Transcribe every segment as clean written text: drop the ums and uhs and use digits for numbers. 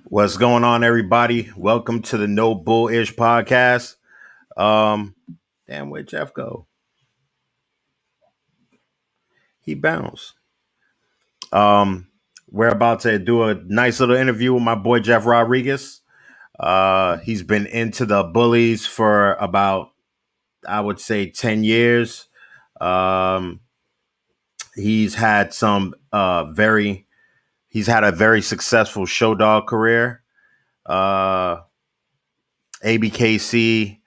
What's going on, everybody? Welcome to the No Bullish podcast. Um, Damn, where'd Jeff go? He bounced. Um, we're about to do a nice little interview with my boy Jeff Rodriguez. He's been into the bullies for about, I would say, 10 years. Um, he's had some he's had a very successful show dog career. Uh, ABKC.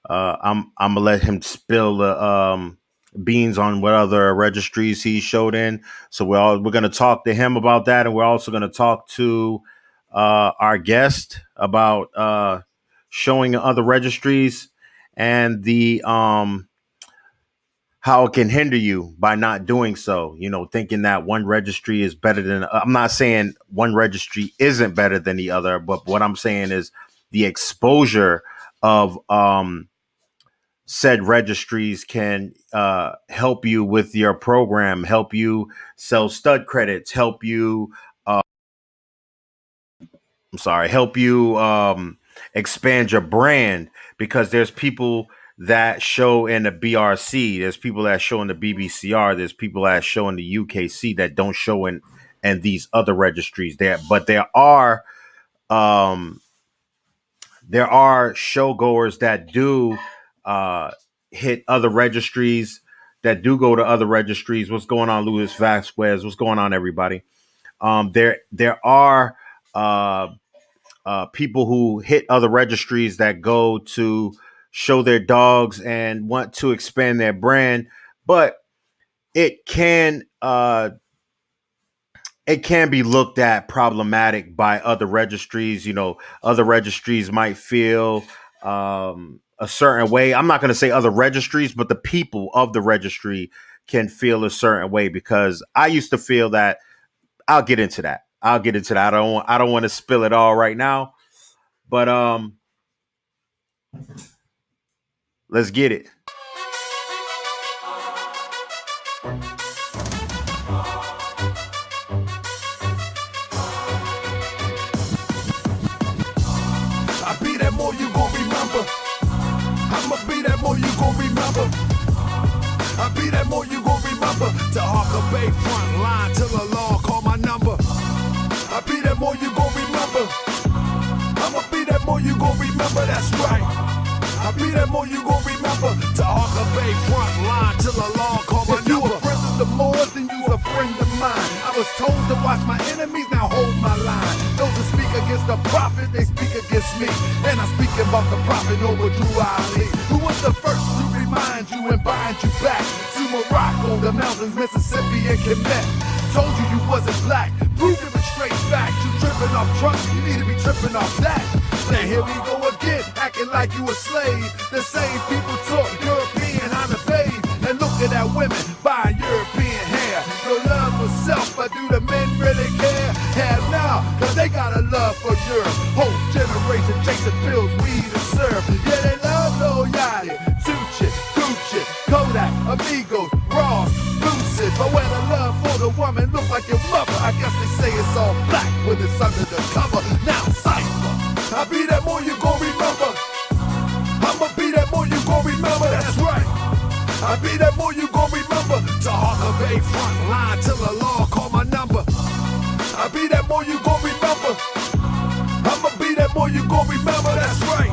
I'm gonna let him spill the beans on what other registries he showed in. So we're gonna talk to him about that, and we're also gonna talk to our guest about showing other registries and the how it can hinder you by not doing so. You know, thinking that one registry is better than. I'm not saying one registry isn't better than the other, but what I'm saying is the exposure of said registries can help you with your program, help you sell stud credits, help you help you expand your brand, because there's people that show in the BRC, there's people that show in the BBCR, there's people that show in the UKC that don't show in these other registries there, but um there are showgoers that do uh, hit other registries, that do go to other registries. What's going on, Luis Vasquez? What's going on, everybody? There are uh, people who hit other registries that go to show their dogs and want to expand their brand, but it can it can be looked at problematic by other registries. You know, other registries might feel a certain way. I'm not going to say other registries, but the people of the registry can feel a certain way, because I used to feel that. I'll get into that. I don't want to spill it all right now, but let's get it. I be that more you gon' remember. I'ma be that more you gon' remember. I be that more you gon' remember. To Harker Bay front line till the law call my number. I be that more you gon' remember. I'ma be that more you gon' remember, that's right. I be that more you gon' remember. To Harker Bay front line till the law call my number. If you a friend of the more, then you a friend of mine. I was told to watch my enemies, now hold my line. Those that speak against the prophet, they speak against me. And I'm speaking about the prophet over Drew Ali, who was the first to remind you and bind you back to Morocco, the mountains, Mississippi, and Quebec. Told you you wasn't black, proved it with straight facts. You tripping off trunks, you need to be tripping off that. Now here we go again, acting like you a slave. The same people talk European, I'm a babe. And looking at women buying European hair. No love for self, but do the men really care? Hell no, cause they got a love for Europe. Whole generation chasing pills, weed and syrup. Yeah, they love Lil Yachty, Tucci, Gucci, Kodak, Amigos, Ross, Lucid. But where the love for the woman look like your mother, I guess they say it's all black when it's under the cover. Now cypher, I be that more you gon' remember. I'ma be that more you gon' remember, that's right. I be that more you gon' remember. To Harker Bay front line till the law call my number. I be that more you gon' remember. I'ma be that more you gon' remember, that's right.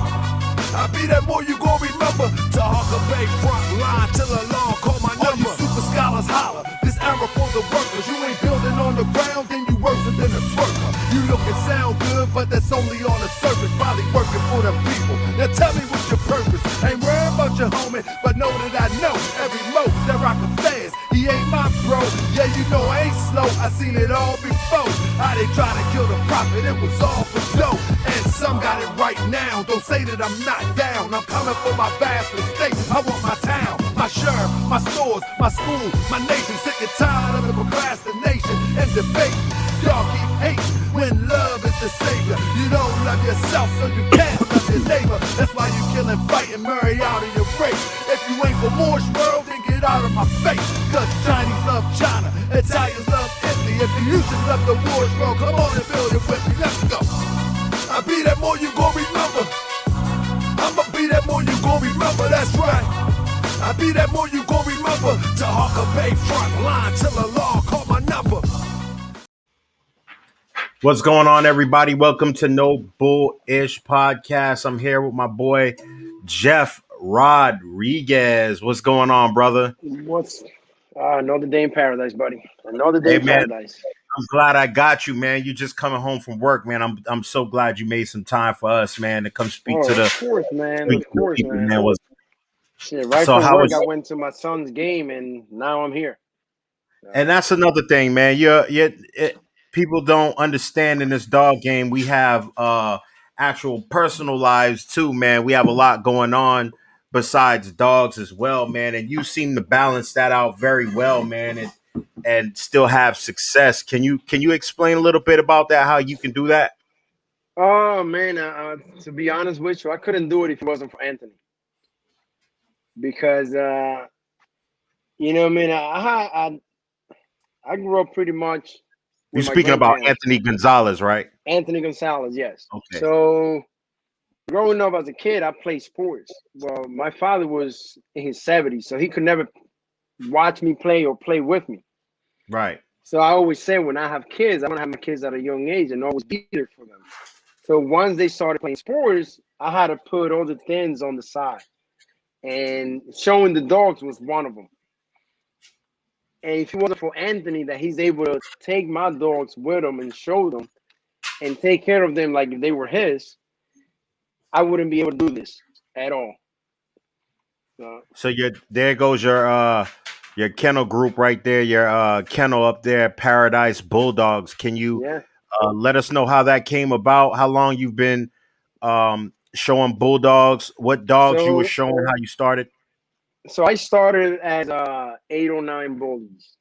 I be that more you gon' remember. To Harker Bay front line till the law call my number. All you super scholars holler, this era for the workers. You ain't building on the ground, then you worse than a twerker. You look and sound good, but that's only on the surface. Probably working for the people. Now tell me what's your purpose. Ain't worried about your homie, but know that I know every mo that rockin' fast. He ain't my bro. Yeah, you know I ain't slow. I seen it all before. How they try to kill the prophet, it was all for dough. And some got it right now. Don't say that I'm not down. I'm coming for my vast estate. I want my town, my sheriff, my stores, my school, my nation. Sick and tired of the procrastination and debate. Y'all keep hating when love is the savior. You don't love yourself, so you can't love your neighbor. That's why you killing, fighting, marry out of your race. If you ain't for Moore's world, then get out of my face. Cause Chinese love China, Italians love Italy. If you used to love the Moore's world, come on and build it with me. Let's go. I be that more you gon' remember. I'ma be that more you gon' remember, that's right. I be that more you gon' remember. To Hawker Bay front line till the law call my number. What's going on, everybody? Welcome to No Bull-ish Podcast. I'm here with my boy Jeff Rodriguez. What's going on, brother? What's another day in paradise, buddy? Another day Hey, in man, paradise. I'm glad I got you, man. You just coming home from work, man. I'm so glad you made some time for us, man, to come speak Oh, to the of course, man. speak Of to the course, people, man. man. Was Shit, right so from how work, was I went to my son's game, and now I'm here. And that's another thing, man. People don't understand in this dog game. We have actual personal lives too, man. We have a lot going on besides dogs as well, man. And you seem to balance that out very well, man, and still have success. Can you explain a little bit about that? How you can do that? Oh man, to be honest with you, I couldn't do it if it wasn't for Anthony, because man, I grew up pretty much You're with my speaking about grandparents. Anthony Gonzalez, right? Anthony Gonzalez, yes. Okay. So growing up as a kid, I played sports. Well, my father was in his 70s, so he could never watch me play or play with me. Right. So I always say when I have kids, I want to have my kids at a young age and always be there for them. So once they started playing sports, I had to put all the things on the side. And showing the dogs was one of them. And if it wasn't for Anthony, that he's able to take my dogs with him and show them and take care of them like if they were his, I wouldn't be able to do this at all. So there goes your kennel group right there, your kennel up there, Paradise Bulldogs. Can you Yeah. let us know how that came about? How long you've been showing Bulldogs? What dogs you were So showing? How you started? I started as 8 or 9 bullies.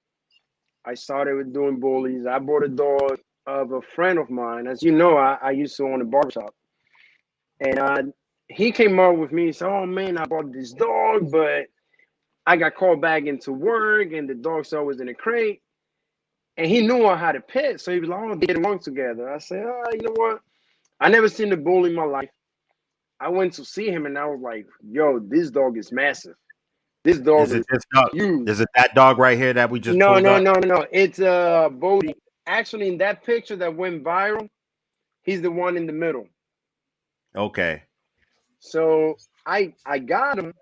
I started with doing bullies. I bought a dog of a friend of mine. As you know, I used to own a barbershop. And he came up with me and said, "Oh, man, I bought this dog, but I got called back into work, and the dog's always in a crate." And he knew I had a pet, so he was like, "Oh, they get along together." I said, "Oh, you know what? I never seen a bull in my life." I went to see him, and I was like, "Yo, this dog is massive. This dog Is is it this dog? huge." Is it that dog right here that we just No, pulled no, up? no, no. It's Bodie. Actually, in that picture that went viral, he's the one in the middle. Okay. So I got him,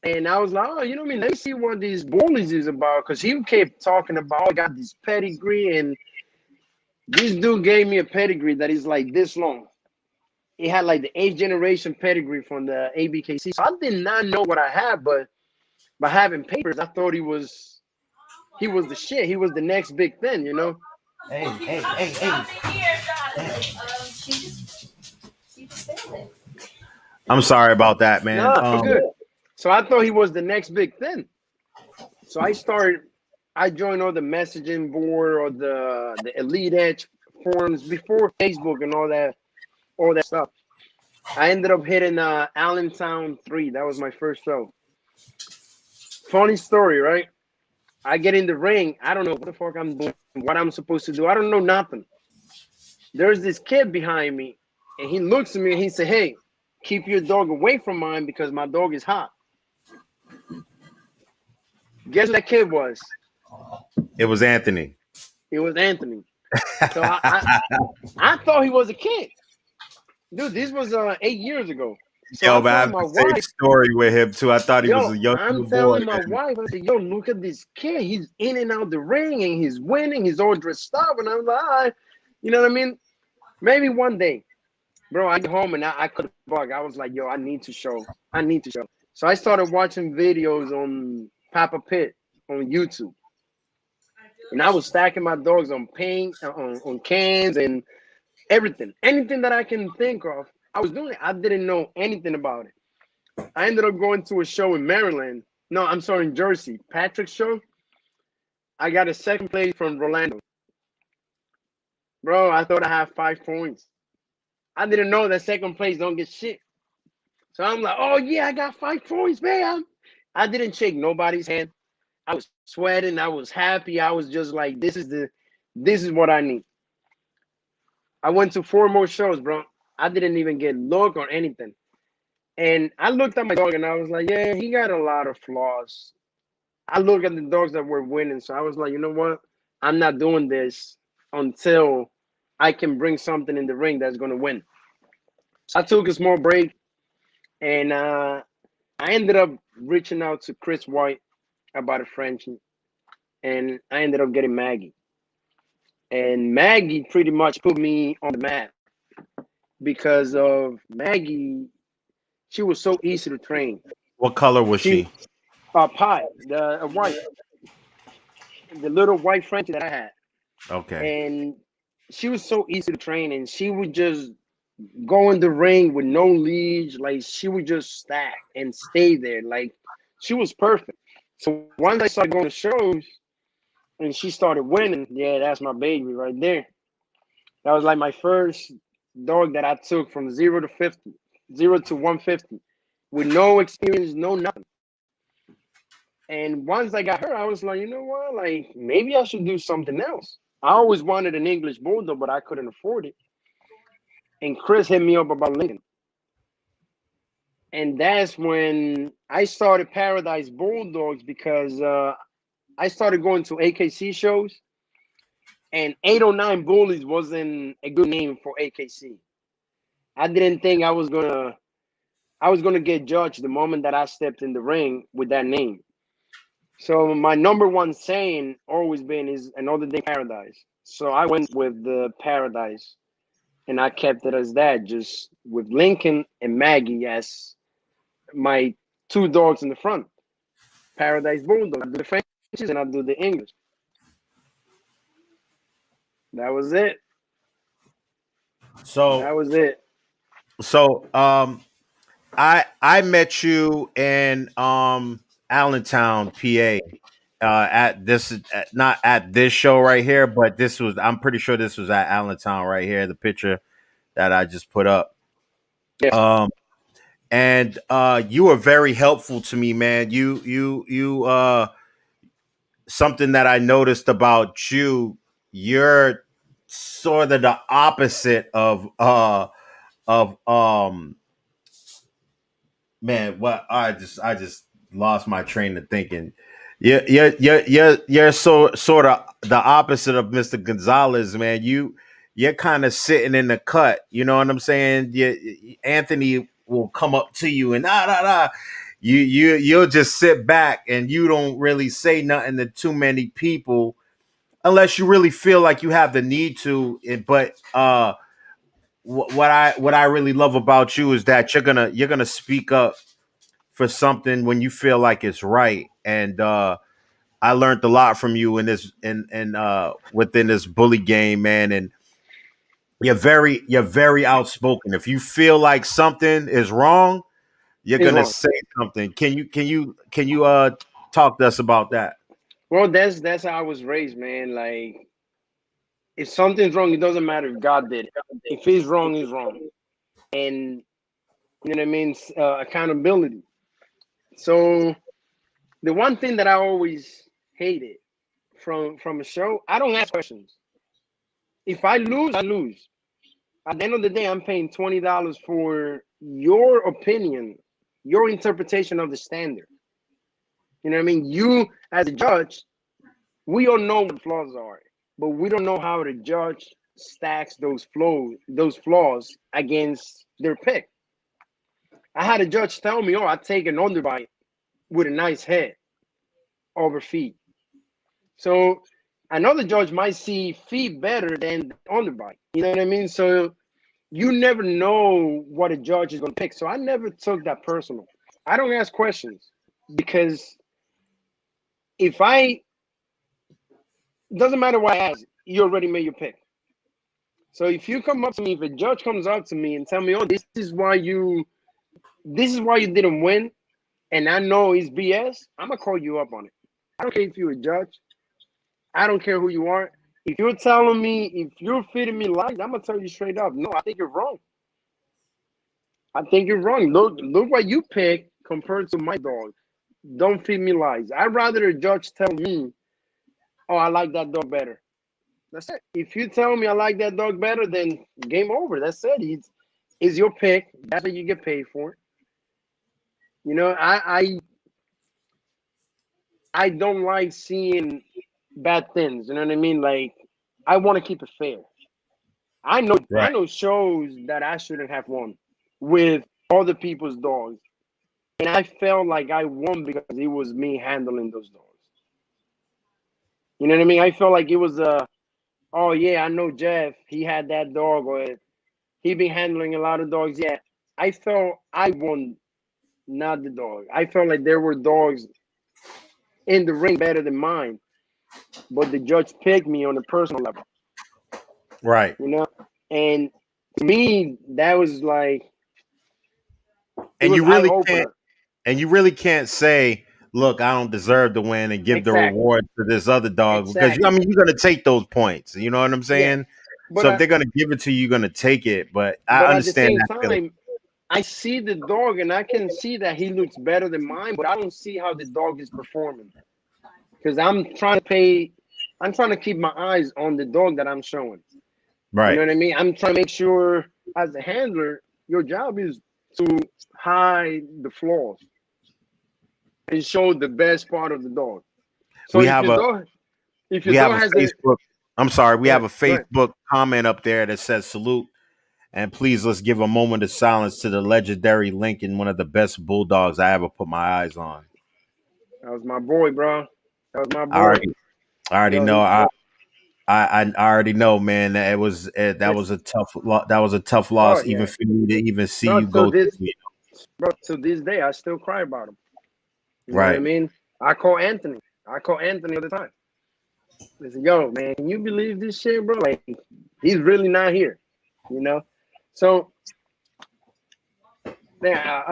and I was like, "Oh, you know what I mean? Let me see what these bullies is about." Because he kept talking about, "Oh, I got this pedigree," and this dude gave me a pedigree that is like this long. It had like the 8th generation pedigree from the ABKC. So I did not know what I had, but by having papers, I thought he was the shit. He was the next big thing, you know. Hey. I'm sorry about that, man. Nah, good. So I thought he was the next big thing. So I joined all the messaging board or the Elite Edge forums before Facebook and all that stuff. I ended up hitting Allentown 3. That was my first show. Funny story, right? I get in the ring. I don't know what the fuck I'm doing, what I'm supposed to do. I don't know nothing. There's this kid behind me, and he looks at me and he said, "Hey, keep your dog away from mine because my dog is hot." Guess who that kid was? It was Anthony. It was Anthony. So I thought he was a kid. Dude, this was 8 years ago. So Yo, I'm man, I have telling my the same wife, story with him too. I thought he was a young I'm boy. telling my Man. wife, I said, "Yo, look at this kid. He's in and out the ring and he's winning. He's all dressed up." And I'm like, "All right." You know what I mean? Maybe one day. Bro, I get home and I could bug. I was like, "Yo, I need to show. I need to show." So I started watching videos on Papa Pit on YouTube. And I was stacking my dogs on paint, on cans and everything. Anything that I can think of, I was doing it. I didn't know anything about it. I ended up going to a show in Maryland. No, I'm sorry, in Jersey. Patrick's show. I got a second place from Rolando. Bro, I thought I had 5 points. I didn't know that second place don't get shit. So I'm like, "Oh yeah, I got 5 points, man." I didn't shake nobody's hand. I was sweating. I was happy. I was just like, this is what I need. I went to 4 more shows, bro. I didn't even get look or anything. And I looked at my dog and I was like, yeah, he got a lot of flaws. I look at the dogs that were winning, so I was like, you know what? I'm not doing this until I can bring something in the ring that's gonna win. So I took a small break, and I ended up reaching out to Chris White about a Frenchie, and I ended up getting Maggie. And Maggie pretty much put me on the map because of Maggie. She was so easy to train. What color was She she? pie, the white, the little white Frenchie that I had, Okay. and she was so easy to train, and she would just go in the ring with no leash. Like she would just stack and stay there. Like she was perfect. So once I started going to shows and she started winning, yeah, that's my baby right there. That was like my first dog that I took from 0 to 50, 0 to 150, with no experience, no nothing. And once I got her, I was like, you know what? Like maybe I should do something else. I always wanted an English bulldog, but I couldn't afford it. And Chris hit me up about Lincoln. And that's when I started Paradise Bulldogs because I started going to AKC shows, and 809 Bullies wasn't a good name for AKC. I didn't think I was gonna get judged the moment that I stepped in the ring with that name. So my number one saying always been is another day Paradise. So I went with the Paradise, and I kept it as that, just with Lincoln and Maggie as my two dogs in the front. Paradise Bulldog. I do the Frenchies and I do the English. That was it. That So was it. so I met you in Allentown, PA. At this not at this show right here, but this was I'm pretty sure this was at Allentown right here. The picture that I just put up. Yes. Um, and you were very helpful to me, man. You something that I noticed about you. You're sort of the opposite of man, what I just lost my train of thinking. You're so sort of the opposite of Mr. Gonzalez, man. You're kind of sitting in the cut. You know what I'm saying? Anthony will come up to you and you'll just sit back and you don't really say nothing to too many people unless you really feel like you have the need to. But what I really love about you is that you're gonna speak up for something when you feel like it's right. And I learned a lot from you in this in within this bully game, man. And you're very outspoken. If you feel like something is wrong, you're He's gonna wrong. say something. Can you talk to us about that? Well, that's how I was raised, man. Like if something's wrong, it doesn't matter if God did it. If he's wrong, he's wrong. And you know what I mean? Accountability. So the one thing that I always hated from a show, I don't ask questions. If I lose, I lose. At the end of the day, I'm paying $20 for your opinion, your interpretation of the standard. You know what I mean? You, as a judge, we all know what flaws are, but we don't know how the judge stacks those flaws against their pick. I had a judge tell me, "Oh, I take an underbite with a nice head over feet." So another judge might see feet better than the underbite. You know what I mean? So you never know what a judge is going to pick. So I never took that personal. I don't ask questions because if I it doesn't matter what I ask, you already made your pick. So if you come up to me, if a judge comes up to me and tell me, "Oh, this is why you didn't win," and I know it's BS, I'm gonna call you up on it. I don't care if you're a judge. I don't care who you are. If you're telling me, if you're feeding me lies, I'm gonna tell you straight up. No, I think you're wrong. I think you're wrong. Look what you pick compared to my dog. Don't feed me lies. I'd rather a judge tell me, "Oh, I like that dog better." That's it. If you tell me I like that dog better, then game over. That's it. It's your pick. That's what you get paid for. You know, I don't like seeing bad things. You know what I mean? Like I want to keep it fair. I Right. know shows that I shouldn't have won with other people's dogs, and I felt like I won because it was me handling those dogs. You know what I mean? I felt like it was oh yeah, I know Jeff. He had that dog, or he been handling a lot of dogs. Yeah, I felt I won, not the dog. I felt like there were dogs in the ring better than mine, but the judge picked me on a personal level. Right. You know, and to me that was like it And was you eye really can't opener. and you really can't say, look, I don't deserve to win and give the Exactly, reward to this other dog because I exactly. mean you're gonna take those points. You know what I'm Yeah, saying? but So if they're gonna give it to you, you're gonna take it. But I but at the understand same that feeling. time, I see the dog and I can see that he looks better than mine, but I don't see how the dog is performing because I'm trying to keep my eyes on the dog that I'm showing. You know Right. what I mean? I'm trying to make sure as a handler, your job is to hide the flaws and show the best part of the dog. So We have a if your we have dog a has a Facebook. I'm sorry, we go have ahead, a go ahead. Facebook comment up there that says salute. And please let's give a moment of silence to the legendary Lincoln, one of the best bulldogs I ever put my eyes on. That was my boy, bro. That was my I boy. already I already Yo, know. he I already know, man. That it was that this was a that was a tough oh loss, even yeah. for me to even see Bro, you go through it. to this day I still cry about him. You know what I Right. mean? I call Anthony. I call Anthony all the time. I said, yo, man, can you believe this shit, bro? Like he's really not here, you know? So yeah,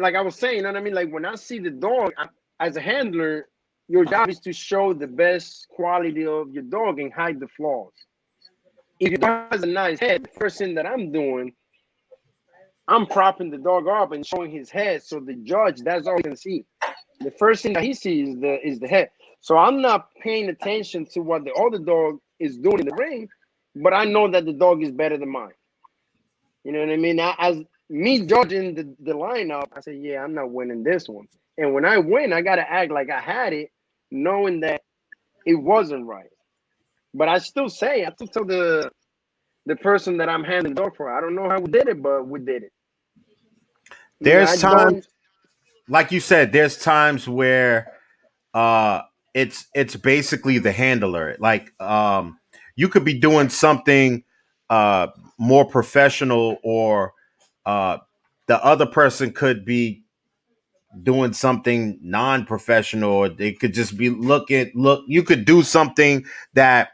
like I was saying, you know what I mean? Like when I see the dog, as a handler, your job is to show the best quality of your dog and hide the flaws. If your dog has a nice head, the first thing that I'm doing, I'm propping the dog up and showing his head, so the judge, that's all he can see. The first thing that he sees is the head. So I'm not paying attention to what the other dog is doing in the ring, but I know that the dog is better than mine. You know what I mean? As me judging the lineup, I say, yeah, I'm not winning this one. And when I win, I gotta act like I had it, knowing that it wasn't right. But I still tell the person that I'm handing the dog for, I don't know how we did it, but we did it. You know, I There's times, don't. like you said, there's times where uh it's basically the handler. Like you could be doing something uh more professional, or uh the other person could be doing something non-professional, or they could just be look you could do something that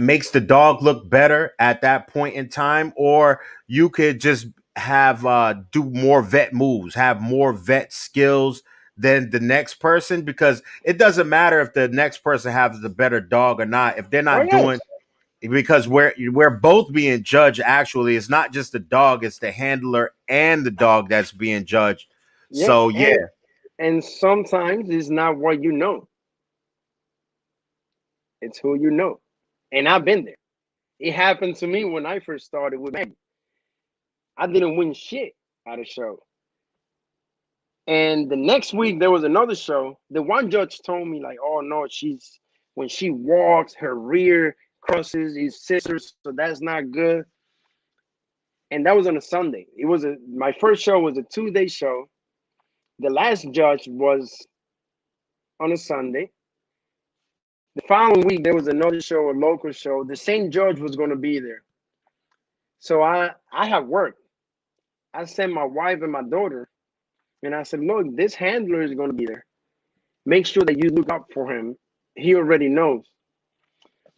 makes the dog look better at that point in time, or you could just have do more vet moves, have more vet skills than the next person, because it doesn't matter if the next person has the better dog or not if they're Oh not doing, yes, because we're both being judged. Actually, it's not just the dog, it's the handler and the dog that's being judged. yes, So yeah. and sometimes it's not what you know; it's who you know. And I've been there. It happened to me when I first started with Maggie. I didn't win shit at a show. And the next week there was another show. The one judge told me like, "Oh no, she's when she walks, her rear crosses his scissors, so that's not good." And that was on a Sunday. It was a my first show was a 2-day show. The last judge was on a Sunday. The following week there was another show, a local show. The same judge was going to be there. So I have work. I sent my wife and my daughter, and I said, "Look, this handler is going to be there. Make sure that you look up for him. He already knows."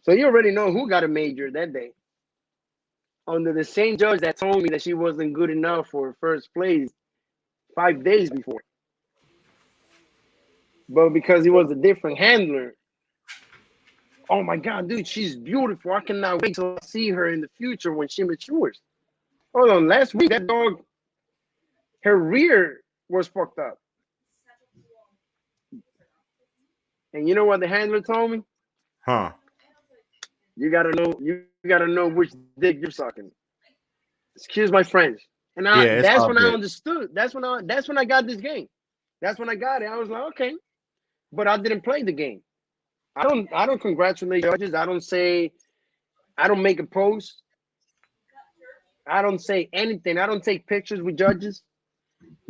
So you already know who got a major that day. Under the same judge that told me that she wasn't good enough for first place 5 days before. But because he was a different handler, oh my God, dude, she's beautiful. I cannot wait till I see her in the future when she matures. Hold on, last week that dog, her rear was fucked up. And you know what the handler told me? Huh. You gotta know which dick you're sucking. Excuse my French. And Yeah, it's that's all when I good. understood. That's when I got this game. That's when I got it. I was like, okay, but I didn't play the game. I don't congratulate judges. I don't make a post. I don't say anything. I don't take pictures with judges.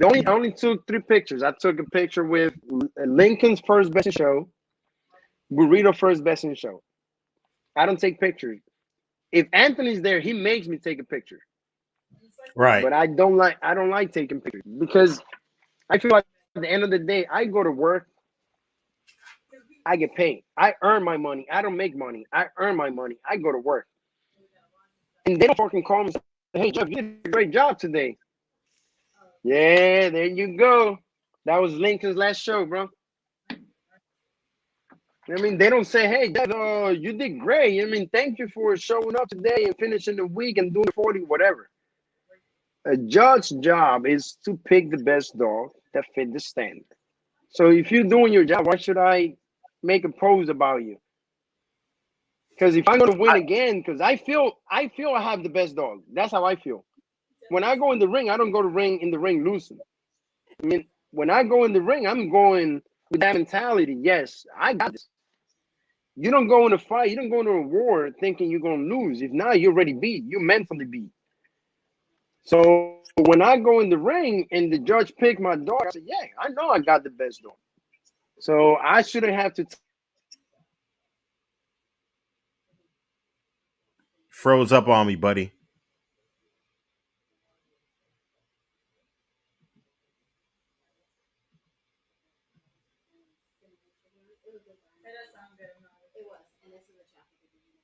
I only took three pictures. I took a picture with Lincoln's first best in show, Burrito first best in show. I don't take pictures. If Anthony's there, he makes me take a picture. Right. But I don't like taking pictures because I feel like at the end of the day, I go to work, I get paid. I earn my money. I don't make money. I earn my money. I go to work. And they don't fucking call me and say, hey Jeff, you did a great job today. Yeah, there you go. That was Lincoln's last show, bro. I mean, they don't say, hey, Jeff, you did great. I mean, thank you for showing up today and finishing the week and doing 40, whatever. A judge's job is to pick the best dog that fit the standard. So if you're doing your job, why should I make a post about you? Because if I'm gonna win again, because I feel I have the best dog. That's how I feel. When I go in the ring, I don't go to ring in the ring losing. I mean, when I go in the ring, I'm going with that mentality. Yes, I got this. You don't go in a fight, you don't go into a war thinking you're gonna lose. If not, you're already beat. You're mentally beat. So when I go in the ring and the judge pick my dog, I say, yeah, I know I got the best dog. So I shouldn't have to Froze up on me, buddy.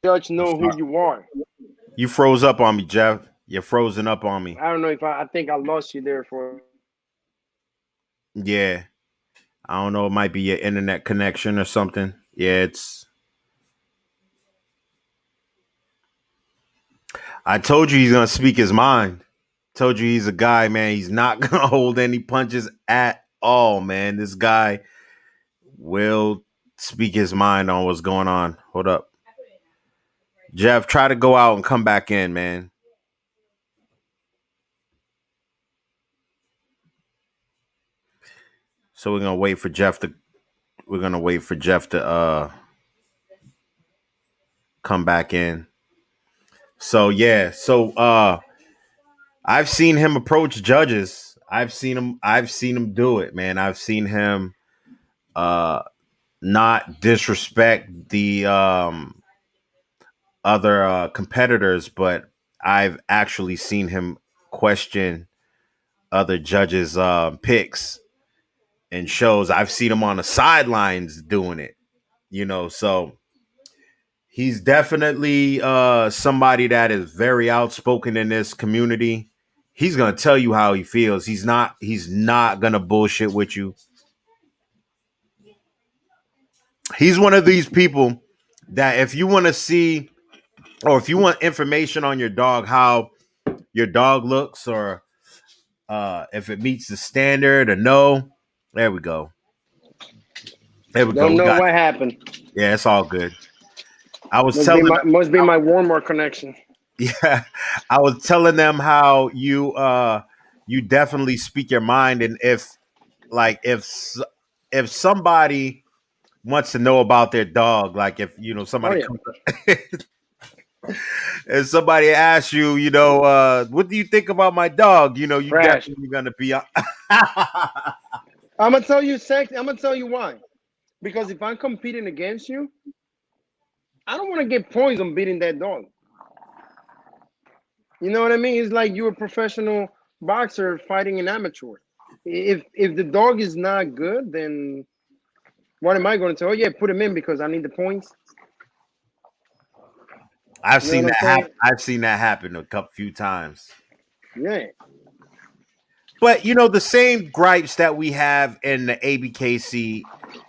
judge I'm know who sorry. you are. You froze up on me, Jeff. You're frozen up on me. I don't know if I think I lost you there for. Yeah. I don't know. It might be your internet connection or something. Yeah, it's. I told you he's gonna speak his mind. Told you he's a guy, man. He's not gonna hold any punches at all, man. This guy will speak his mind on what's going on. Hold up, Jeff. Try to go out and come back in, man. So we're gonna wait for Jeff to. We're gonna wait for Jeff to come back in. So yeah. So I've seen him approach judges. I've seen him do it, man. I've seen him uh not disrespect the other competitors, but I've actually seen him question other judges' picks and shows. I've seen him on the sidelines doing it, so he's definitely somebody that is very outspoken in this community. He's gonna tell you how he feels. He's not gonna bullshit with you. He's one of these people that if you want to see or if you want information on your dog, how your dog looks, or if it meets the standard or no, there we go. There we go. Don't We know got what happened. yeah, it's all good. I was telling them, Must be my Walmart connection. yeah, I was telling them how you definitely speak your mind, and like if somebody wants to know about their dog, like if Oh somebody yeah, comes and somebody asks you, what do you think about my dog? You trash. definitely gonna be. I'm gonna tell you, sex. I'm gonna tell you why. Because if I'm competing against you, I don't want to get points on beating that dog. You know what I mean? It's like you're a professional boxer fighting an amateur. If the dog is not good, then what am I going to say? Oh yeah, put him in because I need the points. I've You know seen what I'm that saying? happen. I've seen that happen a couple few times. Yeah. But the same gripes that we have in the ABKC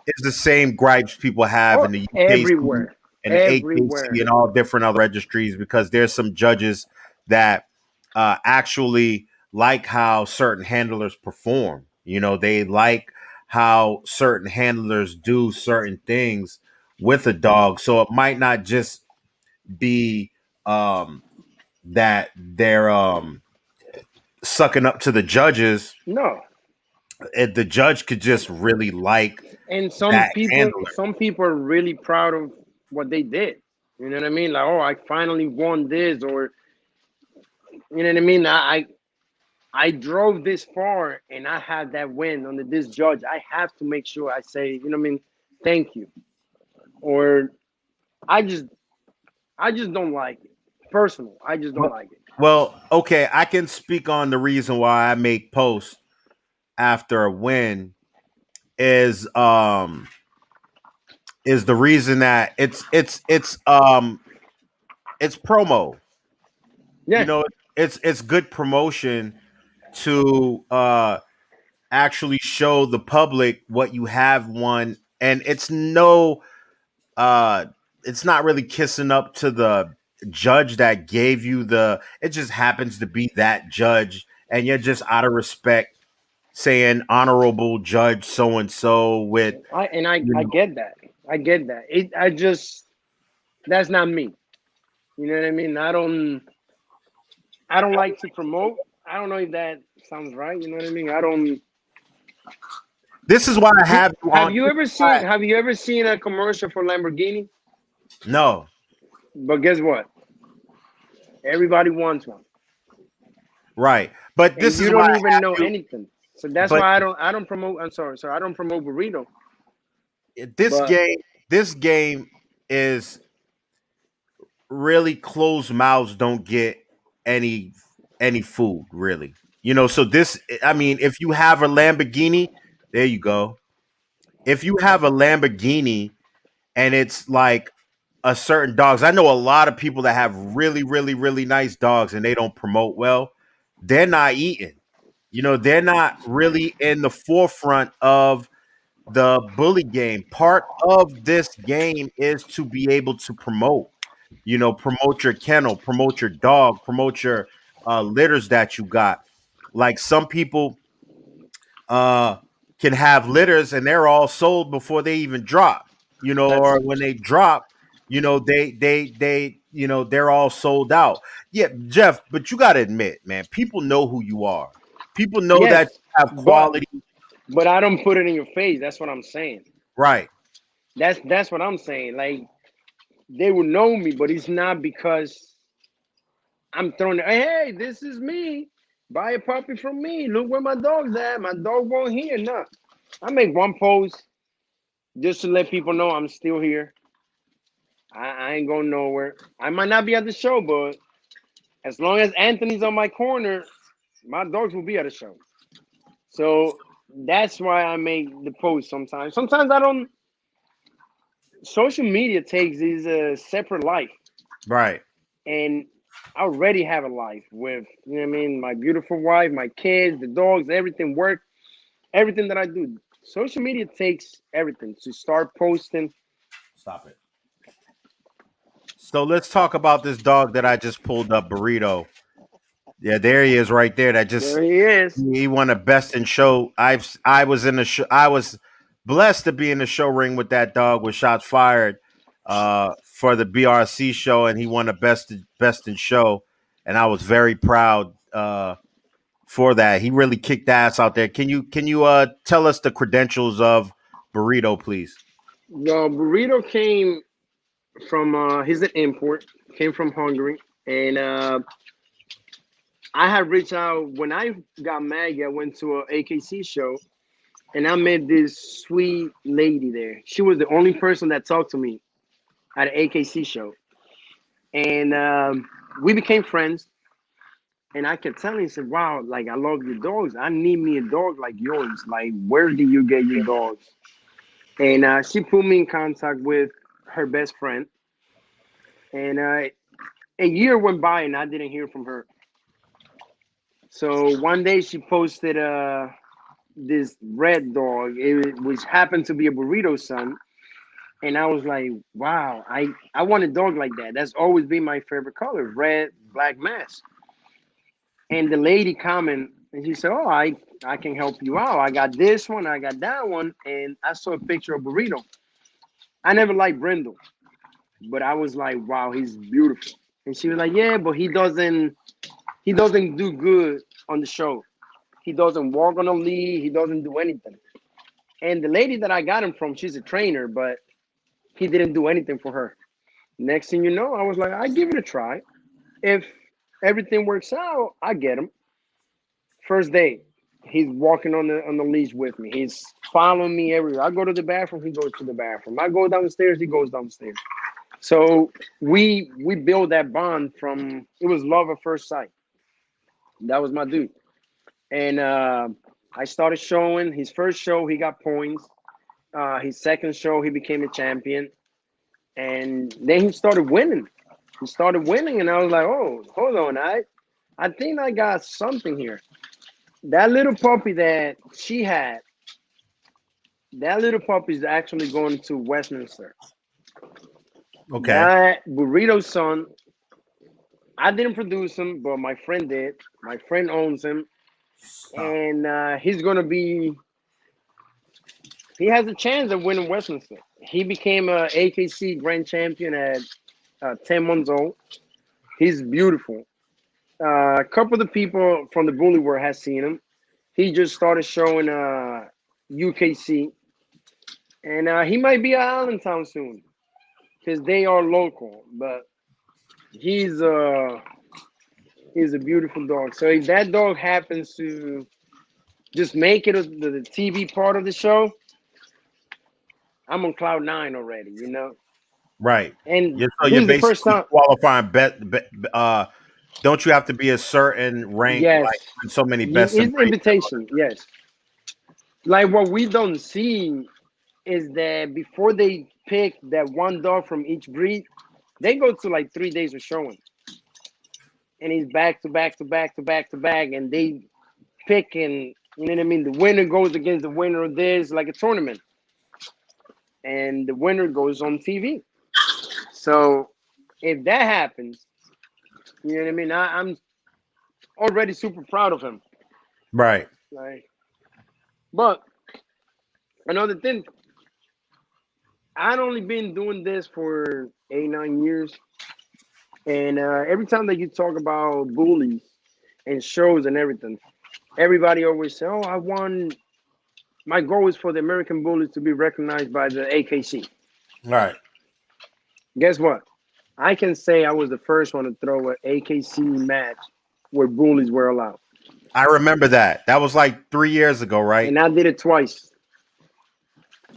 is the same gripes people have Oh, in the UKC everywhere, and the AKC everywhere. and all different other registries, because there's some judges that actually like how certain handlers perform. They like how certain handlers do certain things with a dog. So it might not just be that they're sucking up to the judges. No. The judge could just really like And that handler. some people are really proud of what they did. You know what I mean? Like, oh, I finally won this, or you know what I mean? I drove this far and I had that win under this judge. I have to make sure I say, you know what I mean, thank you. Or I just I just don't like it. Personal. I just don't Well, like it. okay, I can speak on the reason why I make posts after a win is is the reason that it's promo. You Yeah. know, it's good promotion to actually show the public what you have won, and uh it's not really kissing up to the judge that gave you the, it just happens to be that judge, and you're just out of respect saying honorable judge so and so with, I you get that. I get that. I just that's not me. You know what I mean? I don't like to promote. I don't know if that sounds right. You know what I mean? I don't. this is why I have you on. This is why, Have you ever seen a commercial for Lamborghini? no, But guess what? Everybody wants one, right, but and this is you why don't I even have know you. anything. So that's But why I don't promote. I'm sorry, I don't promote burrito. this But game, this game is really closed mouths don't get any any food really. You know, so this, I mean, if you have a Lamborghini, there you go. If you have a Lamborghini and it's like a certain dogs, I know a lot of people that have really, really, really nice dogs and they don't promote well. They're not eating. You know, they're not really in the forefront of the bully game. Part of this game is to be able to promote. You know, promote your kennel, promote your dog, promote your litters that you got. Like some people uh, can have litters and they're all sold before they even drop. You know, or that's when they drop, you know, you know, they're all sold out. Yeah, Jeff, but you got to admit, man, people know who you are. People know that yes, you have but quality. I don't put it in your face. That's what I'm saying. Right, That's what I'm saying. Like they will know me, but it's not because I'm throwing. Hey, this is me. Buy a puppy from me. Look where my dog's at. My dog won't hear. No, I make one post just to let people know I'm still here. I ain't going nowhere. I might not be at the show, but as long as Anthony's on my corner, my dogs will be at the show. So that's why I make the post sometimes. Sometimes I don't. Social media takes this separate life, right. and I already have a life with you know what I mean, my beautiful wife, my kids, the dogs, everything, work, everything that I do. Social media takes everything to start posting. Stop it. So let's talk about this dog that I just pulled up, Burrito. Yeah, there he is, right there. That There just, he is. he won a best in show. I was in the show. I was blessed to be in the show ring with that dog with shots fired for the BRC show, and he won a best in show, and I was very proud for that. He really kicked ass out there. Can you tell us the credentials of Burrito, please? The burrito came from he's an import, came from Hungary, and I had reached out when I got Maggie. I went to a AKC show, and I met this sweet lady there. She was the only person that talked to me at an AKC show, and we became friends. And I kept telling her, said, "Wow, like I love your dogs. I need me a dog like yours. Like, where do you get your dogs?" And she put me in contact with her best friend, and a year went by, and I didn't hear from her. So one day she posted this red dog, which happened to be a burrito son. And I was like, wow, I want a dog like that. That's always been my favorite color, red, black mask. And the lady commented, and she said, oh, I can help you out. I got this one, I got that one. And I saw a picture of burrito. I never liked brindle. but I was like, wow, he's beautiful. And she was like, yeah, but he doesn't do good on the show. He doesn't walk on a lead. He doesn't do anything. And the lady that I got him from, she's a trainer, but he didn't do anything for her. Next thing you know, I was like, I give it a try. If everything works out, I get him. First day, he's walking on the leash with me. He's following me everywhere. I go to the bathroom, he goes to the bathroom. I go downstairs, he goes downstairs. So we built that bond from it was love at first sight. That was my dude. And I started showing his first show, he got points. His second show, he became a champion. And then he started winning. He started winning, and I was like, "Oh, hold on, I think I got something here." That little puppy that she had, that little puppy is actually going to Westminster. Okay. That burrito son, I didn't produce him, but my friend did. My friend owns him, and he's gonna be. He has a chance of winning Westminster. He became a AKC Grand Champion at 10 months old. He's beautiful. A couple of the people from the Bully World has seen him. He just started showing UKC, and he might be at Allentown soon because they are local. But he's uh he's a beautiful dog. So if that dog happens to just make it the TV part of the show, I'm on cloud nine already. Right. And So this you're is the first basically time. qualifying don't you have to be a certain rank Yes, like in so many best and it's breaks? invitation. Yes, like what we don't see is that before they pick that one dog from each breed, they go to like 3 days of showing, and he's back to back to back to back to back, and they pick and you know what I mean. The winner goes against the winner of this, like a tournament, and the winner goes on TV. So if that happens, you know what I mean. I'm already super proud of him. Right. Like, but another thing, I'd only been doing this for 8 9 years, and every time that you talk about bullies and shows and everything, everybody always say, "Oh, I want my goal is for the American Bullies to be recognized by the AKC." Right. Guess what? I can say I was the first one to throw an AKC match where bullies were allowed, I remember that. That was like 3 years ago, right? and I did it twice.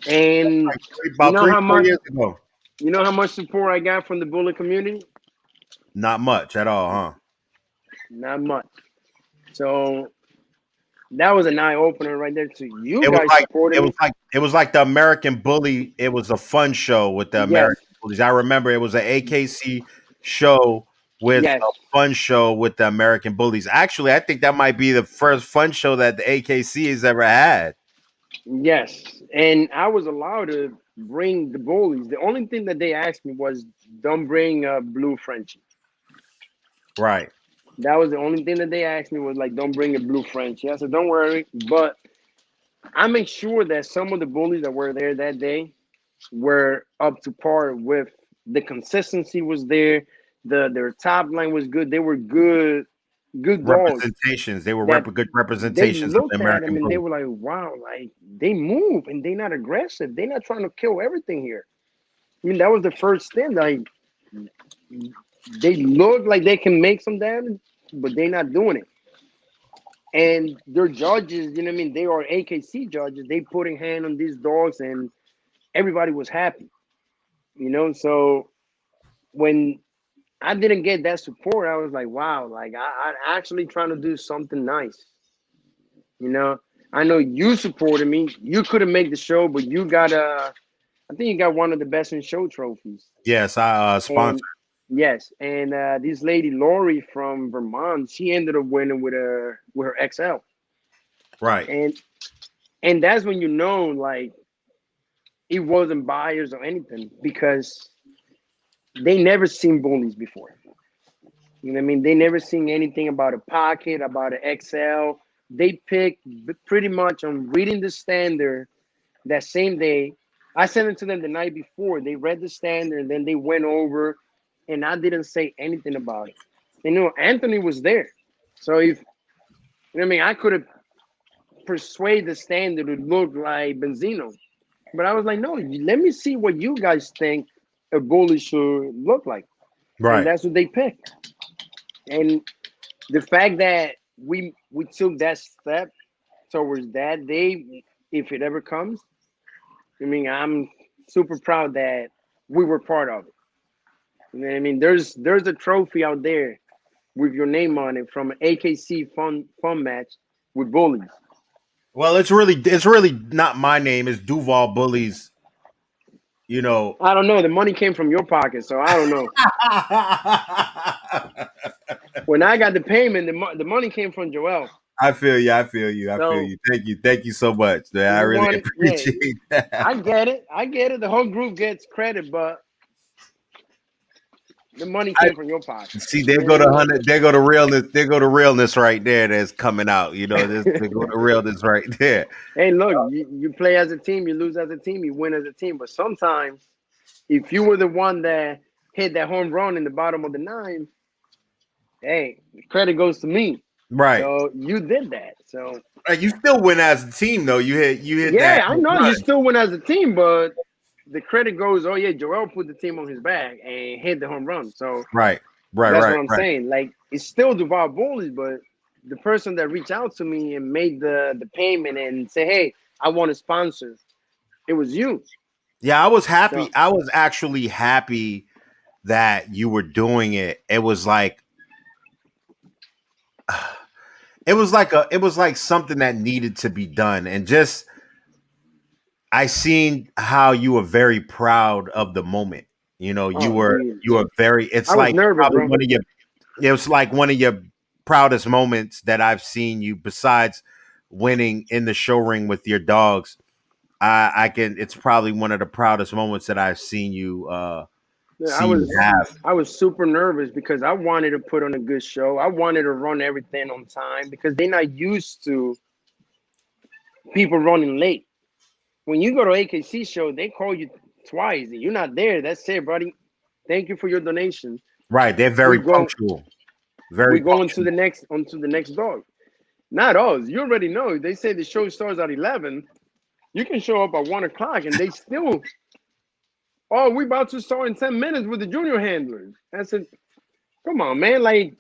And Like you about know three, how four much years ago. you know how much support I got from the bully community? Not much at all, huh? Not much. So that was an eye opener right there. To you It was guys like supporting me. it was like the American Bully. It was a fun show with the Yes, American Bullies. I remember it was an AKC show with yes, a fun show with the American Bullies. Actually, I think that might be the first fun show that the AKC has ever had. yes. And I was allowed to bring the bullies. The only thing that they asked me was don't bring a blue Frenchie. Right. That was the only thing that they asked me was like, don't bring a blue Frenchie. I said, don't worry. But I make sure that some of the bullies that were there that day were up to par with the consistency was there. Their top line was good. They were good dogs Representations. They were that good they representations of the looked at them American and they Bully. were like, wow, like they move and they're not aggressive. They're not trying to kill everything here. I mean, that was the first thing. Like they look like they can make some damage, but they're not doing it. And their judges, you know what I mean? They are AKC judges. They putting hand on these dogs and everybody was happy, So when I didn't get that support, I was like, wow, like I actually trying to do something nice, you know. I know you supported me. You couldn't make the show, but you got I think you got one of the best in show trophies. Yes, I And sponsored. yes, and this lady Lori from Vermont, she ended up winning with her XL. Right. And that's when like it wasn't buyers or anything because they never seen bullies before. You know what I mean? They never seen anything about a pocket, about an XL. They picked pretty much on reading the standard that same day. I sent it to them the night before. They read the standard, and then they went over, and I didn't say anything about it. You know, Anthony was there, so if I mean, I could have persuaded the standard to look like Benzino, but I was like, no, let me see what you guys think a bully should look like, and Right. that's what they picked. And the fact that we took that step towards that day, if it ever comes, I mean, I'm super proud that we were part of it. You know what I mean? There's a trophy out there with your name on it from an AKC fun match with bullies. Well, it's really not my name. It's Duval Bullies. You know. I don't know. The money came from your pocket, so I don't know. When I got the payment, the money came from Joel. I feel you. I feel you. I feel So you. Thank you. Thank you so much. Man. I he really wanted, yeah, appreciate that. I get it. I get it. The whole group gets credit, but the money I came from your pocket. see. You There know what go I to mean? hundred. There go to realness. There go to realness right there. That's coming out. You know. There go to realness right there. Hey, look, you play as a team, you lose as a team, you win as a team. But sometimes, if you were the one that hit that home run in the bottom of the nine, hey, credit goes to me. Right. So you did that. So You still win as a team though. You hit that yeah, I home know you run. still win as a team, but the credit goes, oh yeah, Joel put the team on his back and hit the home run. So Right. Right. that's Right. what I'm Right. saying. Like it's still Duval Bullies, but the person that reached out to me and made the payment and say, hey, I want a sponsor, it was you. Yeah, I was So happy. I was actually happy that you were doing it. It was like it was like something that needed to be done. And just I seen how you were very proud of the moment. You know, you oh were dude. you were very it's I was like nervous, probably bro. one of your it was like one of your proudest moments that I've seen you besides winning in the show ring with your dogs. I can it's probably one of the proudest moments that I've Yeah, seen you have. I was super nervous because I wanted to put on a good show. I wanted to run everything on time because they're not used to people running late. When you go to AKC show, they call you twice. You're not there. That's it, buddy. Thank you for your donation. Right. They're We very go punctual. we Very go into punctual. the next onto the next dog. Not us. You already know. They say the show starts at 11. You can show up at 1 o'clock and they still, oh, we about to start in 10 minutes with the junior handlers. I said, come on, man. Like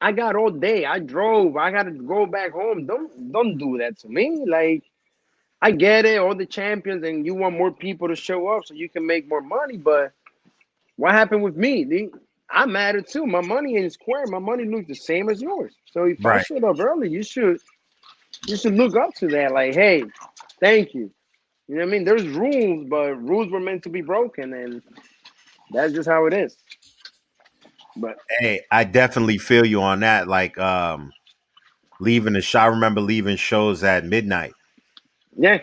I got all day. I drove. I got to go back home. Don't do that to me. Like I get it, all the champions, and you want more people to show up so you can make more money. But what happened with me? I'm mad too. My money ain't square. My money looks the same as yours. So if I Right. showed up early, you should look up to that. Like, hey, thank you. You know what I mean? There's rules, but rules were meant to be broken, and that's just how it is. But Hey, I definitely feel you on that. Like leaving the show. I remember leaving shows at midnight. yeah,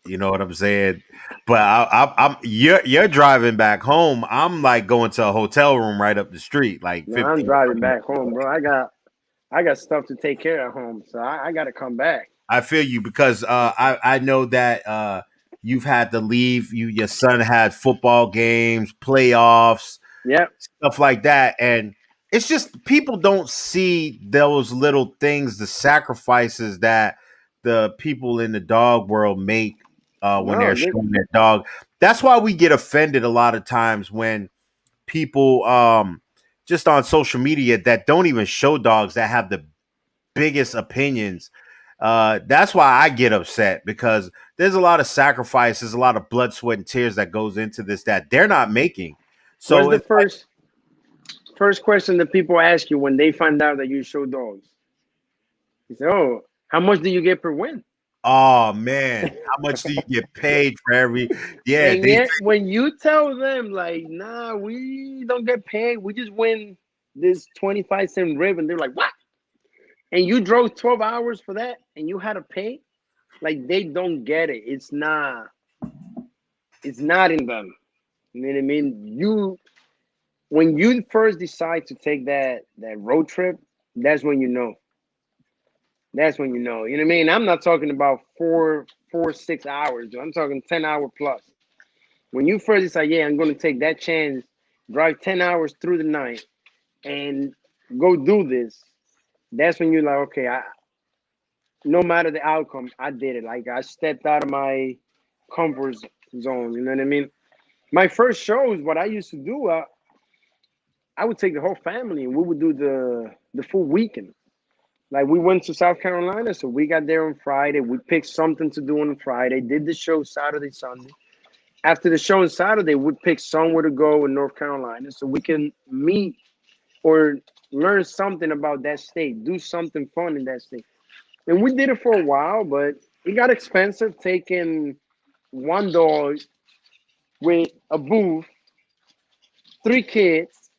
You know what I'm saying? But I'm you're driving back home. I'm like going to a hotel room right up the street, like no, I'm 15, driving 20 minutes. back home, bro. I got stuff to take care of at home, so I got to come back. I feel you because I know that you've had to leave. Your son had football games, playoffs, Yep. stuff like that, and it's just people don't see those little things, the sacrifices that the people in the dog world make when No, they're showing their dog. That's why we get offended a lot of times when people just on social media that don't even show dogs that have the biggest opinions. That's why I get upset because there's a lot of sacrifices, a lot of blood, sweat, and tears that goes into this that they're not making. what's So the it's like, first question that people ask you when they find out that you show dogs? You say, "Oh, how much do you get per win?" oh man, how much do you get paid for every? Yeah, And they yet, when you tell them, like, "Nah, we don't get paid. We just win this 25-cent rib," and they're like, "What?" And you drove 12 hours for that, and you had to pay. Like they don't get it. It's not. It's not in them. You know what I mean? When you first decide to take that road trip, that's when you know. That's when you know. You know what I mean? I'm not talking about 6 hours. I'm talking 10-hour plus. When you first decide, yeah, I'm going to take that chance, drive 10 hours through the night, and go do this, that's when you're like, okay, no matter the outcome, I did it. Like I stepped out of my comfort zone. You know what I mean? My first shows, what I used to do, I would take the whole family and we would do the full weekend. Like we went to South Carolina, so we got there on Friday. We picked something to do on Friday. Did the show Saturday, Sunday. After the show on Saturday, we picked somewhere to go in North Carolina so we can meet or learn something about that state, do something fun in that state. And we did it for a while, but it got expensive taking one dog with a booth, three kids,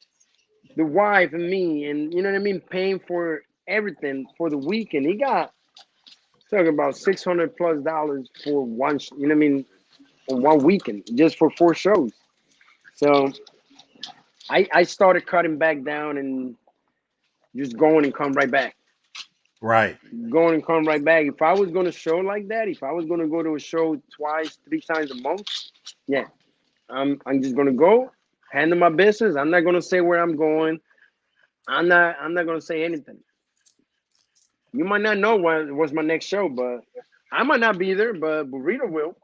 the wife and me, and you know what I mean, paying for everything for the weekend. He got talking about $600+ for one, you know what I mean, on one weekend just for 4 shows. So I started cutting back down and just going and come right back. Right. Going and come right back. If I was gonna show like that, if I was gonna go to a show twice, 3 times a month, yeah, I'm just gonna go, handle my business. I'm not gonna say where I'm going. I'm not gonna say anything. You might not know what was my next show, but I might not be there, but Burrito will.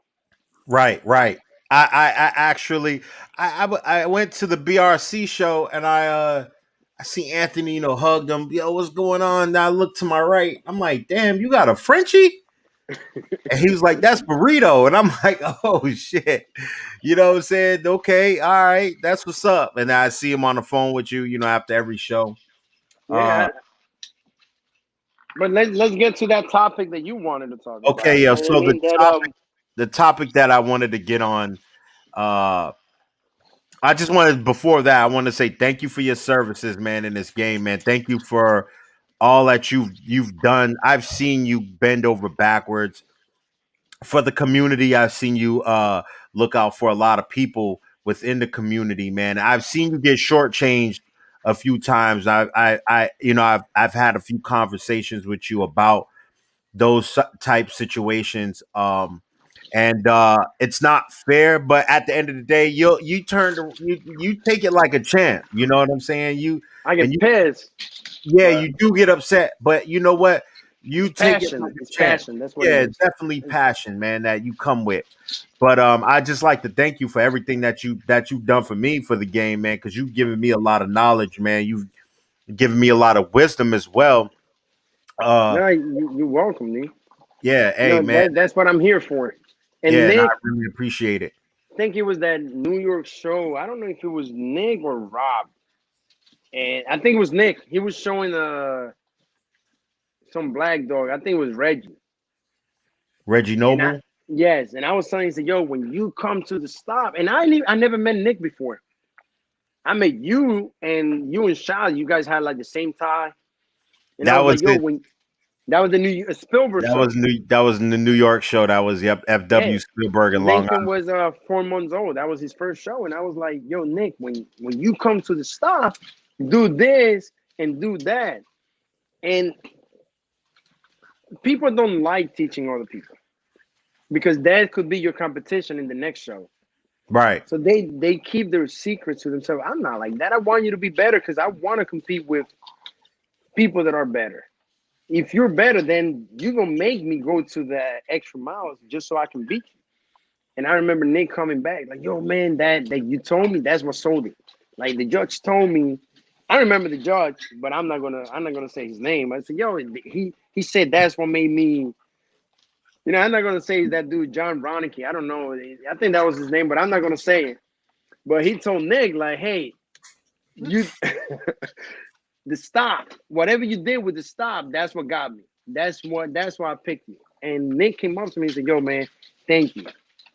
Right. Right. I actually I went to the BRC show and I see Anthony, hugged him. Yo, what's going on? Now I look to my right. I'm like, damn, you got a Frenchie? And he was like, that's Burrito. And I'm like, oh shit. You know what I'm saying? Okay, all right, that's what's up. And I see him on the phone with you, after every show. Uh Yeah, but let's get to that topic that you wanted to talk about. okay, You yeah. know what I So mean? the topic that I wanted to get on, uh I just wanted before that, I want to say thank you for your services, man, in this game, man. Thank you for all that you've done. I've seen you bend over backwards for the community. I've seen you look out for a lot of people within the community, man. I've seen you get shortchanged a few times. I've had a few conversations with you about those type situations. And it's not fair, but at the end of the day, you take it like a champ. You know what I'm saying? I And get you pissed, yeah, but you do get upset, but you know what? You it's take it like passion. a It's champ. passion. That's what it Yeah, is. it's definitely passion, man, that you come with. But I just like to thank you for everything that you've done for me for the game, man, because you've given me a lot of knowledge, man. You've given me a lot of wisdom as well. Uh No, you're welcome, Nick. yeah, hey No, man. that's what I'm here for. Yeah, And and I Nick, really appreciate it. I think it was that New York show. I don't know if it was Nick or Rob, and I think it was Nick. He was showing some black dog. I think it was Reggie. Reggie And I Noble. yes, and I was telling him, yo, when you come to the stop, and I never met Nick before. I met you and Shaw. You guys had like the same tie, and I That was was like, yo, it. when that was the new Spielberg show. That was in the New York show. That was yep, Yeah, FW Spielberg in Long Lincoln Island. was 4 months old. That was his first show, and I was like, yo, Nick, when you come to the stop, do this and do that, and people don't like teaching other people because that could be your competition in the next show. Right. So they keep their secrets to themselves. I'm not like that. I want you to be better because I want to compete with people that are better. If you're better, then you're gonna make me go to the extra miles just so I can beat you. And I remember Nick coming back, like, yo, man, that you told me that's what sold it. Like the judge told me, I remember the judge, but I'm not gonna say his name. I said, yo, he said that's what made me, I'm not gonna say that dude John Ronicky. I don't know. I think that was his name, but I'm not gonna say it. But he told Nick, like, hey, you the stop, whatever you did with the stop, that's what got me. That's why I picked you. And Nick came up to me and said, yo, man, thank you.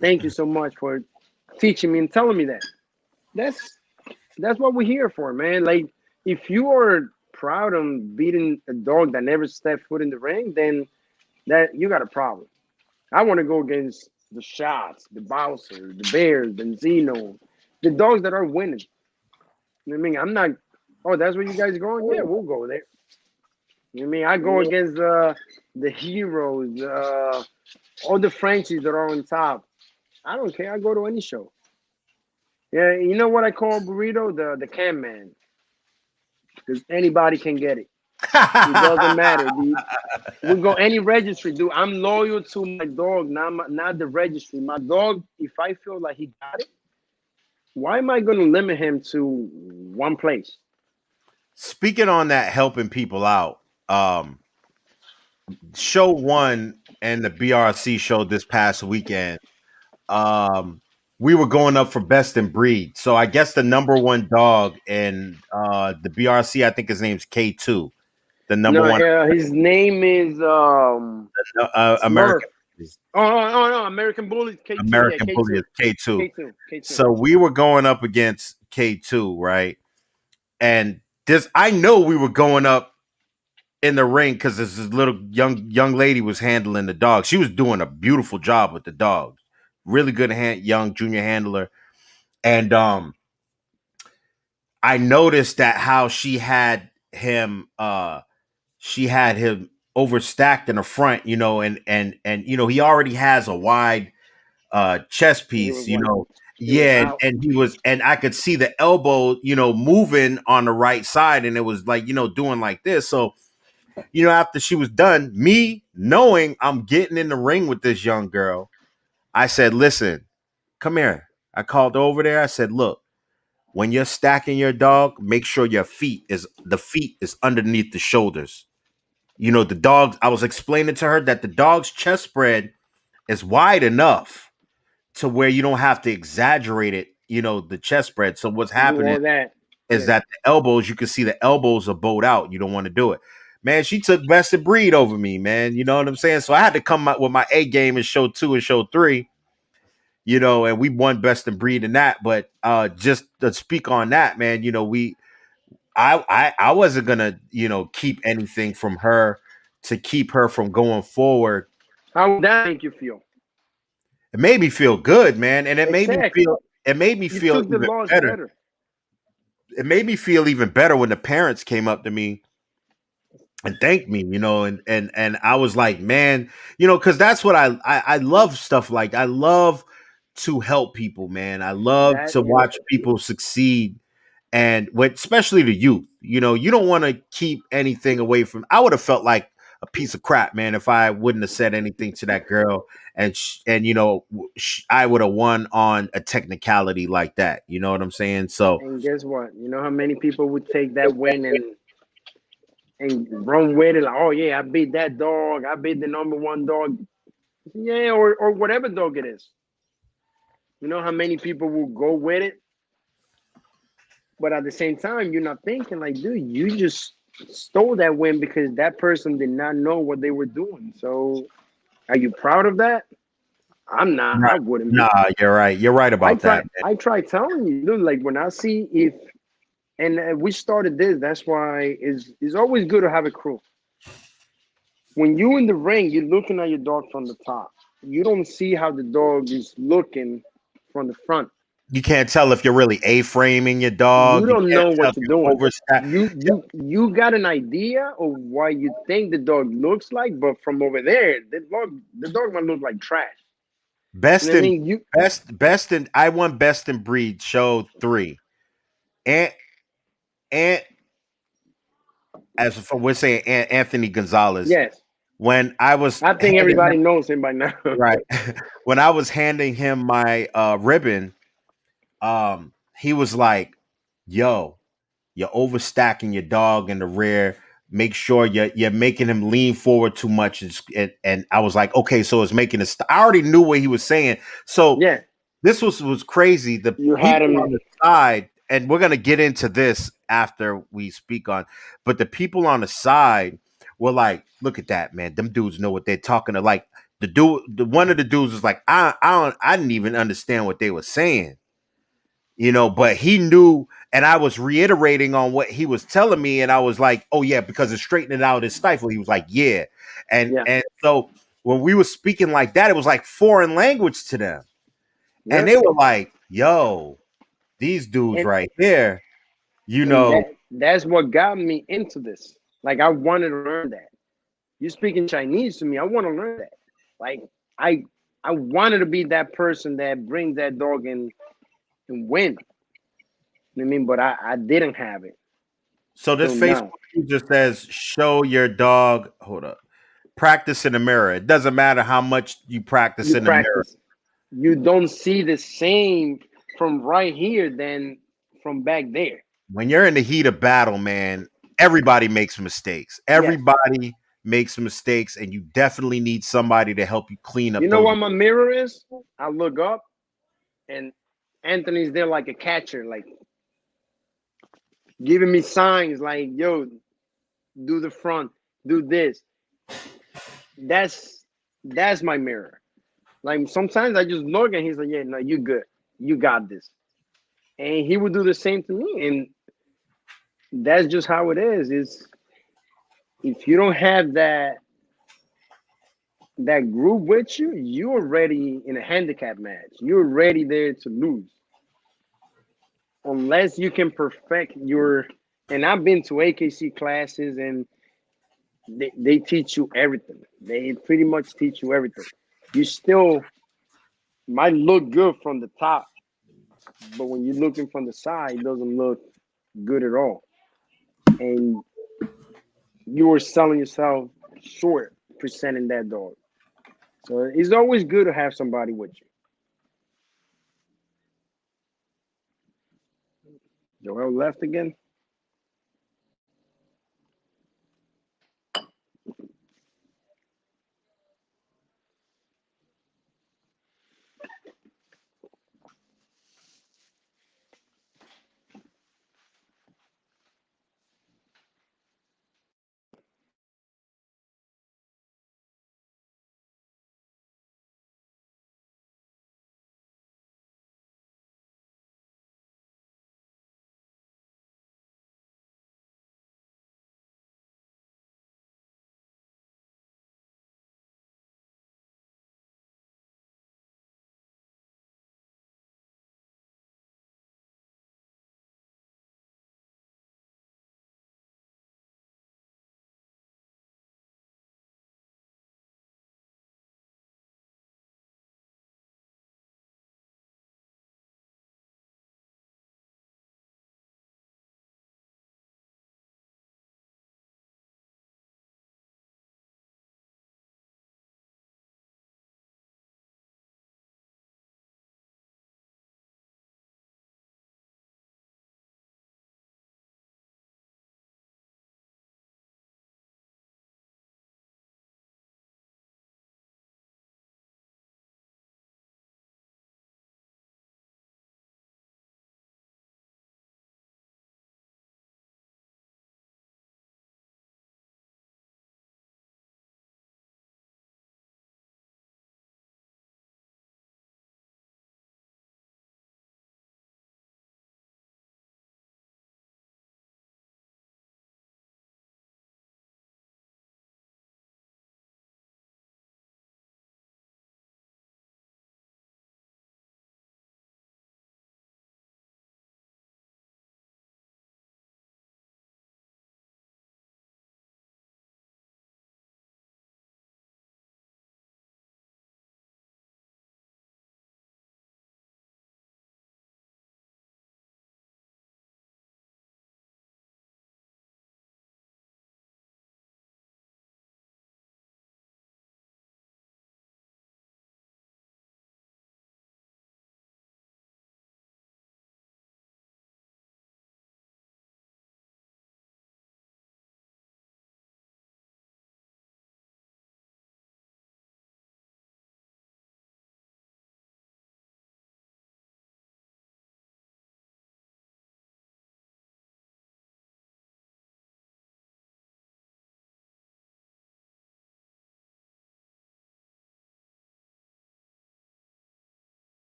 Thank you so much for teaching me and telling me that. That's that's what we're here for, man. Like if you are proud of beating a dog that never stepped foot in the ring, then that you got a problem. I want to go against the shots, the Bowser, the Bears, Benzino, the dogs that are winning. You know what I mean? I'm not. Oh, that's where you guys are going? Yeah, we'll go there. You know what I mean? I go against the heroes, all the Frenchies that are on top. I don't care. I go to any show. Yeah, you know what I call burrito? The can man, because anybody can get it. It doesn't matter. We go any registry, dude. I'm loyal to my dog, not the registry. My dog, if I feel like he got it, why am I going to limit him to one place? Speaking on that, helping people out. Show one and the BRC show this past weekend. Um, we were going up for best in breed. So I guess the number one dog in the BRC, I think his name's K2, the number No, one his name is Smurf. American No, American Bully K2. Yeah, American K bully is two, K2. K2, K2. So we were going up against K2, right? And this, I know we were going up in the ring because this little young lady was handling the dog. She was doing a beautiful job with the dog. Really good young junior handler. And I noticed that how she had him overstacked in the front, and he already has a wide chest He piece, was like, he was yeah, out. and I could see the elbow, moving on the right side, and it was like, doing like this. So, after she was done, me knowing I'm getting in the ring with this young girl, I said, listen, come here. I called over there. I said, look, when you're stacking your dog, make sure the feet is underneath the shoulders. The dog, I was explaining to her that the dog's chest spread is wide enough to where you don't have to exaggerate it, the chest spread. So what's Do happening all that. is Yeah. that the elbows, you can see the elbows are bowed out. You don't want to do it. Man, she took best of breed over me, man. You know what I'm saying? So I had to come out with my A game in show 2 and show 3, and we won best in breed in that. But just to speak on that, man, I wasn't gonna, keep anything from her to keep her from going forward. How would that make you feel? It made me feel good, man, and Exactly. it made me You feel took the even loss better. better. It made me feel even better when the parents came up to me and thanked me, and I was like, man, because that's what I love stuff like I love to help people, man. I love That to is, watch people succeed, and especially the youth. You don't want to keep anything away from. I would have felt like a piece of crap, man, if I wouldn't have said anything to that girl, I would have won on a technicality like that. You know what I'm saying? So and guess what? You know how many people would take that win and run with it like, oh yeah, I beat that dog. I beat the number one dog. Yeah, or whatever dog it is. You know how many people will go with it, but at the same time, you're not thinking like, dude, you just stole that win because that person did not know what they were doing. So, are you proud of that? I'm not. nah, I wouldn't be. nah, you're right. You're right I about try. that, man. I try telling you, dude. Like when I see if, and we started this. That's why it's always good to have a crew. When you in the ring, you're looking at your dog from the top. You don't see how the dog is looking from the front. You can't tell if you're really A-framing your You dog. You don't can't know tell if what you're you're doing. overstacked. You got an idea of what you think the dog looks like, but from over there, the dog might look like trash. You Best know what I in mean? You best in I won best in breed show 3. And and as for we're saying Anthony Gonzalez. yes, When I was I think handing him everybody knows him by now. right, when I was handing him my ribbon, he was like, "Yo, you're overstacking your dog in the rear. Make sure you're making him lean forward too much." And I was like, "Okay, so it's making it." I already knew what he was saying. So Yeah, this was crazy. The you had people on him. the side, and we're gonna get into this after we speak on, but the people on the side were like, "Look at that, man! Them dudes know what they're talking to." Like the one of the dudes was like, I didn't even understand what they were saying, but he knew, and I was reiterating on what he was telling me, and I was like, "Oh yeah, because it's straightening out his stifle." He was like, "Yeah," Yeah, and so when we were speaking like that, it was like foreign language to them. And yeah, they were like, yo, these dudes and right here, and that's what got me into this. Like I wanted to learn that. You speaking Chinese to me, I want to learn that. Like I I wanted to be that person that brings that dog in and win. You know what I mean? But I didn't have it So this till now. Facebook user says, "Show your dog." Hold up. Practice in the mirror. It doesn't matter how much you practice You in the mirror. practice. You don't see the same from right here than from back there. When you're in the heat of battle, man, everybody makes mistakes. Yes. Everybody makes mistakes, and you definitely need somebody to help you clean You up know those. what my mirror is? I look up and Anthony's there like a catcher, like giving me signs like, yo, do the front, do this. That's my mirror. Like sometimes I just look and he's like, yeah, no, you good. You got this. And he would do the same to me. And that's just how it is. Is if you don't have that group with you, you're already in a handicap match. You're ready there to lose. Unless you can perfect your, and I've been to AKC classes and they teach you everything. They pretty much teach you everything. You still might look good from the top, but when you're looking from the side, it doesn't look good at all. And you are selling yourself short presenting that dog. So it's always good to have somebody with you. Joel left again.